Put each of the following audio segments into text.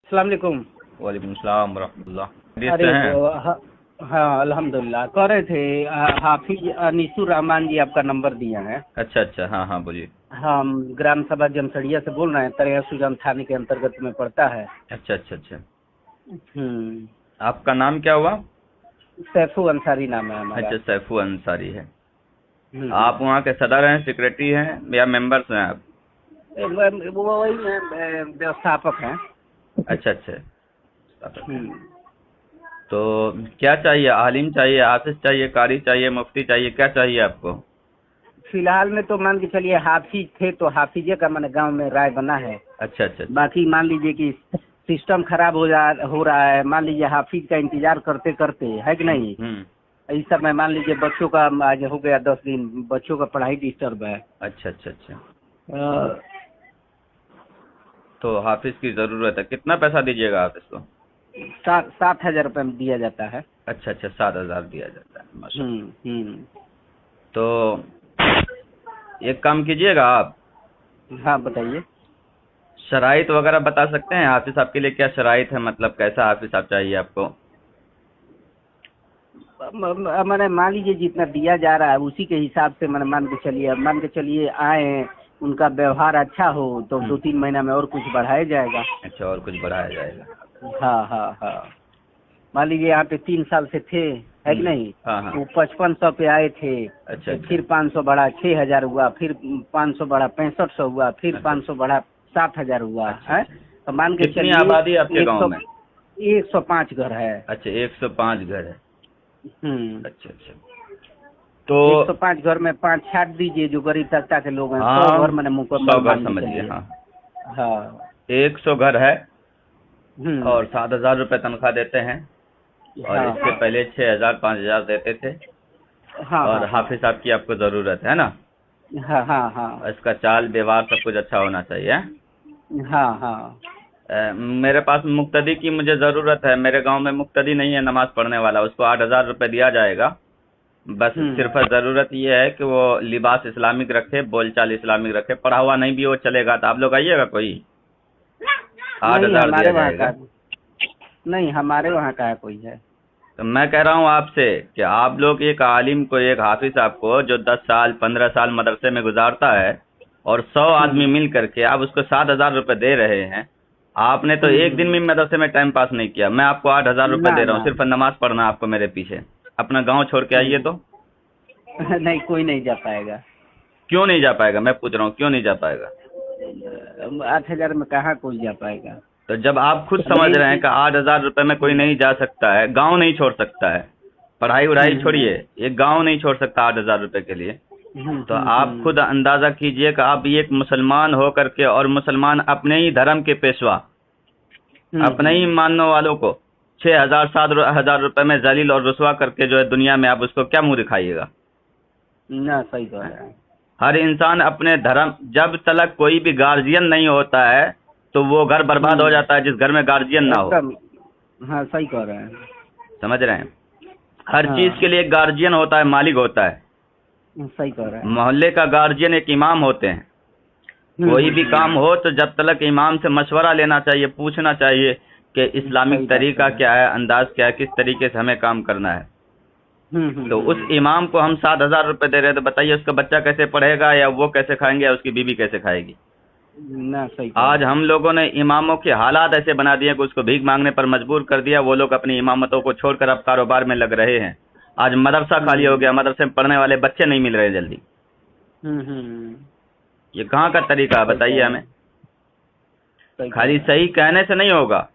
अस्सलाम वालेकुम। वालेकुम सलाम वरहमतुल्लाह। खैरियत अरे से हैं? हाँ अल्हम्दुलिल्लाह। कह रहे थे हाफिज अनीसुर रहमान जी आपका नंबर दिया है। अच्छा अच्छा, हाँ हाँ बोलिए। हम ग्राम सभा जमसड़िया से बोल रहे हैं, तरैया सुजान थाने के अंतर्गत में पड़ता है। अच्छा अच्छा अच्छा, हम्म। आपका नाम क्या हुआ? सैफू अंसारी नाम है हमारा। अच्छा, सैफू अंसारी है। हम्म। आप वहाँ के सदर हैं, सेक्रेटरी हैं या मेंबर्स हैं आप? वो वही व्यवस्थापक हैं। अच्छा अच्छा, स्थापक हैं। हम्म। तो क्या चाहिए? आलिम चाहिए, हाफिज चाहिए, कारी चाहिए, मुफ्ती चाहिए, क्या चाहिए आपको? फिलहाल में तो मान के चलिए हाफिज थे तो हाफिजे का मैंने गांव में राय बना है। अच्छा अच्छा अच्छा। बाकी मान लीजिए कि सिस्टम खराब हो रहा है, मान लीजिए हाफिज का इंतजार करते करते, है कि नहीं। इस समय मान लीजिए बच्चों का आज हो गया 10 दिन, बच्चों का पढ़ाई डिस्टर्ब है। अच्छा अच्छा अच्छा। अ, तो हाफिज की ज़रूरत है, कितना पैसा दीजिएगा हाफिज को? 7,000 रुपये में दिया जाता है। अच्छा अच्छा, 7,000 दिया जाता है, माशाल्लाह। हम्म। तो एक काम कीजिएगा आप, हाँ बताइए। शराइत वगैरह बता सकते हैं हाफिज साहब के लिए? क्या शराइत है, मतलब कैसा हाफिज साहब चाहिए आपको? मैंने मान लीजिए जितना दिया जा रहा है उसी के हिसाब से मैंने मान के चलिए आए, उनका व्यवहार अच्छा हो तो 2-3 महीना में और कुछ बढ़ाया जाएगा। अच्छा, और कुछ बढ़ाया जाएगा। हाँ। मान लीजिए यहाँ पे 3 साल से थे, है कि नहीं। हाँ हाँ। वो 5500 पे आए थे। अच्छा अच्छा फिर 500 बढ़ा 6,000 हुआ, फिर 500 बढ़ा 6500 हुआ, फिर अच्छा 500 बढ़ा 7,000 हुआ अच्छा है। अच्छा। तो मान के कितनी चलिए आबादी है आपके गांव में? 105 घर है। अच्छा, 105 घर है। हम्म। अच्छा अच्छा। तो 105 घर में 5 छाट दीजिए जो गरीब तबका के लोग हैं, 100 हाँ, घर मैंने 100 मुकम्मल घर मान के समझिए। चलिए। हाँ, हाँ। 100 घर है हम्म। और 7,000 रुपये तनख्वाह देते हैं। और हाँ इससे पहले 6,000 5,000 देते थे। हाँ और हाँ हाँ हाफिज साहब की आपको ज़रूरत है ना? हाँ इसका चाल व्यवहार सब कुछ अच्छा होना चाहिए, हैं? हाँ। मेरे पास मुक्तदी की मुझे ज़रूरत है। मेरे गांव में मुक्तदी नहीं है नमाज पढ़ने वाला, उसको 8,000 रुपये दिया जाएगा। बस सिर्फ ज़रूरत ये है कि वो लिबास इस्लामिक रखे, बोलचाल इस्लामिक रखे, पढ़ा हुआ नहीं भी वो चलेगा। तो आप लोग आइएगा कोई, नहीं 8,000 दिया हमारे वहाँ जाएगा। का नहीं, हमारे वहाँ का है कोई है। तो मैं कह रहा हूँ आपसे कि आप लोग एक आलिम को, एक हाफिज साहब को जो 10 साल 15 साल मदरसे में गुजारता है और 100 आदमी मिल करके आप उसको 7,000 रुपये दे रहे हैं। आपने तो एक दिन में मदरसे में टाइम पास नहीं किया। मैं आपको 8,000 रुपये ना दे रहा हूँ, ना सिर्फ नमाज पढ़ना है आपको मेरे पीछे। अपना गांव छोड़ के आइए। तो नहीं, कोई नहीं जा पाएगा। क्यों नहीं जा पाएगा? मैं पूछ रहा हूँ, क्यों नहीं जा पाएगा? 8,000 में कहाँ कोई जा पाएगा। तो जब आप खुद समझ मेन रहे हैं चीज। कि 8,000 रुपये में कोई नहीं जा सकता है, गांव नहीं छोड़ सकता है, पढ़ाई वढ़ाई छोड़िए, ये गांव नहीं छोड़ सकता 8,000 रुपये के लिए, तो आप खुद अंदाजा कीजिए कि आप एक मुसलमान हो करके, और मुसलमान अपने ही धर्म के पेशवा, अपने ही मानने वालों को 6,000 7,000 रुपये में जलील और रुसवा करके जो है दुनिया में, आप उसको क्या मुंह दिखाइएगा? ना सही कह रहे हैं। हर इंसान अपने धर्म, जब तक कोई भी गार्जियन नहीं होता है तो वो घर बर्बाद हो जाता है जिस घर में गार्जियन ना हो। एकदम। हाँ सही कह रहे हैं। समझ रहे हैं? हर हाँ, चीज के लिए एक गार्जियन होता है, मालिक होता है। सही कह रहे हैं। मोहल्ले का गार्जियन एक इमाम होते हैं। कोई भी काम हो तो जब तक इमाम से मशवरा लेना चाहिए, पूछना चाहिए कि इस्लामिक सही बात तरीका है। क्या है, अंदाज क्या है, किस तरीके से हमें काम करना है। तो उस हम्म। इमाम को हम 7,000 रुपये दे रहे हैं, तो बताइए उसका बच्चा कैसे पढ़ेगा, या वो कैसे खाएंगे, या उसकी बीवी कैसे खाएगी? ना सही कह आज रहे हैं। हम लोगों ने इमामों के हालात ऐसे बना दिए कि उसको भीख मांगने पर मजबूर कर दिया। वो लोग अपनी इमामतों को छोड़कर अब कारोबार में लग रहे हैं। आज मदरसा खाली हो गया, मदरसे में पढ़ने वाले बच्चे नहीं मिल रहे जल्दी। ये कहाँ का तरीका है, सही कह बताइए रहे हमें। हैं। सही कह खाली रहे हैं। सही कहने से नहीं होगा।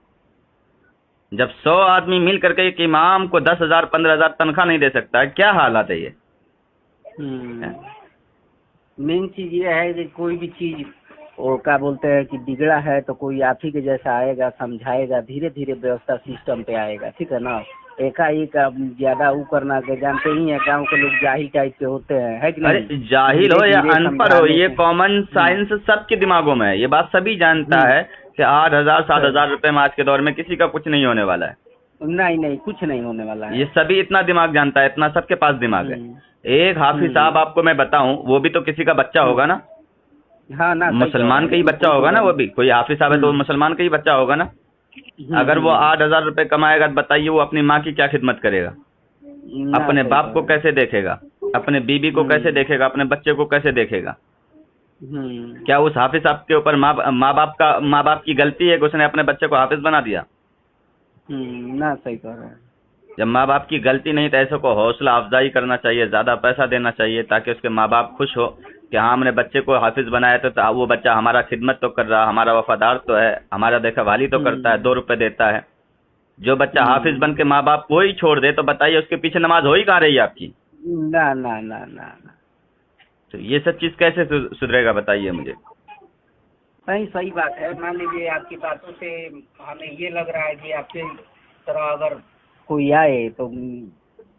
जब 100 आदमी मिल करके एक इमाम को 10,000 15,000 तनख्वाह नहीं दे सकता है, क्या हालात है ये? मेन चीज ये है कि कोई भी चीज वो क्या बोलते हैं कि बिगड़ा है तो कोई आप ही के जैसा आएगा, समझाएगा, धीरे धीरे व्यवस्था सिस्टम पे आएगा। ठीक है ना। एकाएक आप ज्यादा वो करना के जानते ही हैं, गांव के लोग जाहिल टाइप के होते हैं, है कि नहीं। अरे जाहिल हो धीरे या धीरे अनपढ़ हो, समझाने ये से। कॉमन साइंस सबके दिमागों में है। ये बात सभी जानता है कि 8,000 7,000 रुपये में आज के दौर में किसी का कुछ नहीं होने वाला है। नहीं, कुछ नहीं होने वाला है। ये सभी इतना दिमाग जानता है, इतना सबके पास दिमाग है। एक हाफिज साहब आपको मैं बताऊं, वो भी तो किसी का बच्चा होगा ना, हाँ ना, सही कह रहे मुसलमान हैं, का ही इसमें बच्चा कोई होगा ना। वो दोहराई भी कोई हाफिज साहब है तो वो मुसलमान का ही बच्चा होगा ना। अगर वो 8,000 रुपए कमाएगा तो बताइए वो अपनी माँ की क्या खिदमत करेगा, अपने बाप को कैसे देखेगा, अपने बीबी को कैसे देखेगा, अपने बच्चे को कैसे देखेगा। क्या उस हाफिज साहब के ऊपर माँ बाप की गलती है कि उसने अपने बच्चे को हाफिज बना दिया? ना, सही कह रहे हैं। जब माँ बाप की गलती नहीं तो ऐसे को हौसला अफजाई करना चाहिए, ज्यादा पैसा देना चाहिए ताकि उसके माँ बाप खुश हो कि हाँ हमने बच्चे को हाफिज बनाया तो वो बच्चा हमारा खिदमत तो कर रहा, हमारा वफादार तो है, हमारा देखभाली तो करता है, 2 रुपए देता है। जो बच्चा हाफिज बन के माँ बाप को ही छोड़ दे तो बताइए उसके पीछे नमाज हो ही कहाँ रही है आपकी? ना ना ना ना ना। तो ये सब चीज कैसे सुधरेगा बताइए मुझे। सही बात है। मान लीजिए आपकी बातों से हमें ये लग रहा है कि आपके तरह अगर कोई आए तो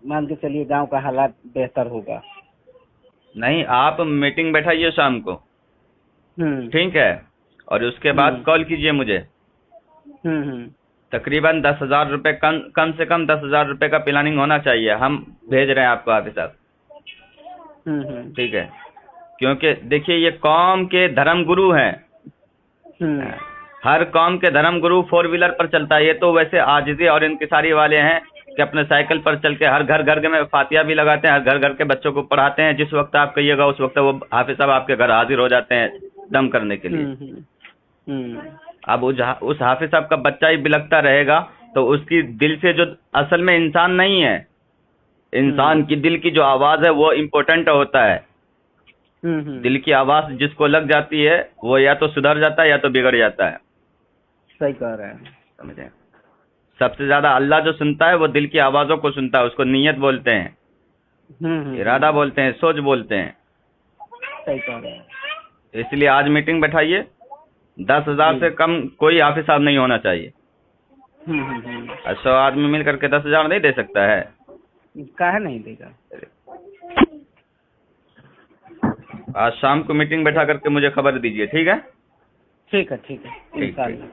मान के चलिए गांव का हालात बेहतर होगा। नहीं, आप मीटिंग बैठाइए शाम को, ठीक है, और उसके बाद कॉल कीजिए मुझे। तकरीबन 10,000 रुपये कम से कम 10,000 रुपये का प्लानिंग होना चाहिए। हम भेज रहे हैं आपको हाफिज साहब, ठीक है, क्योंकि देखिए ये कौम के धर्म गुरु हैं। हर कौम के धर्म गुरु 4 व्हीलर पर चलता है, ये तो वैसे आजिज़ी और इंकिसारी वाले हैं कि अपने साइकिल पर चल के हर घर में फातिया भी लगाते हैं, हर घर के बच्चों को पढ़ाते हैं। जिस वक्त आप कहिएगा उस वक्त वो हाफिज साहब आपके घर हाजिर हो जाते हैं दम करने के लिए। अब उस हाफिज साहब का बच्चा ही बिलखता रहेगा तो उसकी दिल से जो असल में इंसान नहीं है, इंसान की दिल की जो आवाज है वो इम्पोर्टेंट होता है। दिल की आवाज जिसको लग जाती है वो या तो सुधर जाता है या तो बिगड़ जाता है। सही कह रहे हैं, समझे? सबसे ज्यादा अल्लाह जो सुनता है वो दिल की आवाजों को सुनता है, उसको नीयत बोलते हैं, इरादा बोलते हैं, सोच बोलते हैं। सही कह रहे हैं। इसलिए आज मीटिंग बैठाइए, 10,000 से कम कोई हाफिज साहब नहीं होना चाहिए। 100 आदमी मिल करके 10,000 नहीं दे सकता है, काहे नहीं देगा। आज शाम को मीटिंग बैठा करके मुझे खबर दीजिए, ठीक है? ठीक है, ठीक है, इंशाल्लाह।